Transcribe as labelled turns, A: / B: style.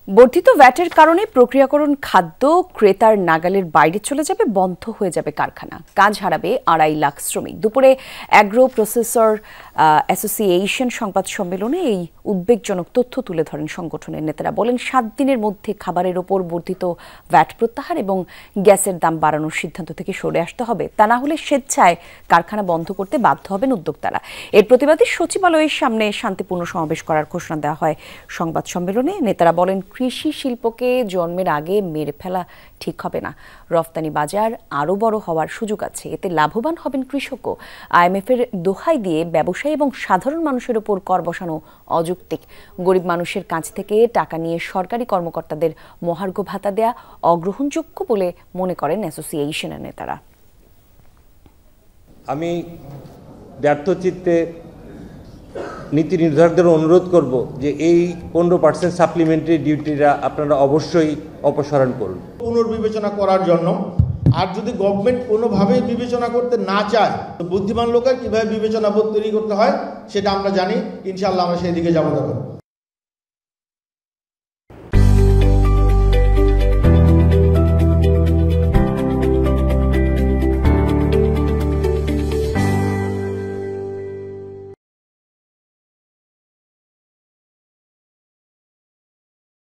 A: বর্ধিত ভ্যাটের কারণে প্রক্রিয়াকরণ খাদ্য ক্রেতার নাগালের বাইরে চলে যাবে, বন্ধ হয়ে যাবে কারখানা, কাজ হারাবে 2.5 লাখ শ্রমিক। দুপুরে অ্যাগ্রো প্রসেসর অ্যাসোসিয়েশন সংবাদ সম্মেলনে এই উদ্বেগজনক তথ্য তুলে ধরেন সংগঠনের নেতারা। বলেন 7 দিনের মধ্যে খাবারের ওপর বর্ধিত ভ্যাট প্রত্যাহার এবং গ্যাসের দাম বাড়ানোর সিদ্ধান্ত থেকে সরে আসতে হবে, তা না হলে স্বেচ্ছায় কারখানা বন্ধ করতে বাধ্য হবেন উদ্যোক্তারা। এর প্রতিবাদে সচিবালয়ের সামনে শান্তিপূর্ণ সমাবেশ করার ঘোষণা দেওয়া হয় সংবাদ সম্মেলনে। নেতারা বলেন কৃষি শিল্পকে জন্মের আগে মেরে ফেলা ঠিক হবে না, রফতানি বাজার আরও বড় হওয়ার সুযোগ আছে, এতে লাভবান হবেন কৃষকও। IMF-এর দোহাই দিয়ে ব্যবসায়ী এবং সাধারণ মানুষের ওপর কর বসানো অযৌক্তিক। গরিব মানুষের কাছ থেকে টাকা নিয়ে সরকারি কর্মকর্তাদের মহার্ঘ ভাতা দেয়া অগ্রহণযোগ্য বলে মনে করেন অ্যাসোসিয়েশনের নেতারা।
B: আমি ব্যর্থচিত্তে নীতি নির্ধারকদের অনুরোধ করব যে এই 15% সাপ্লিমেন্টারি ডিউটিটা আপনারা অবশ্যই অপসারণ করুন
C: পুনর্বিবেচনা করার জন্য। আর যদি গভর্নমেন্ট কোনোভাবেই বিবেচনা করতে না চায়, তো বুদ্ধিমান লোকের কীভাবে বিবেচনা বোধ তৈরি করতে হয় সেটা আমরা জানি। ইনশাআল্লাহ আমরা সেই দিকে যাবো।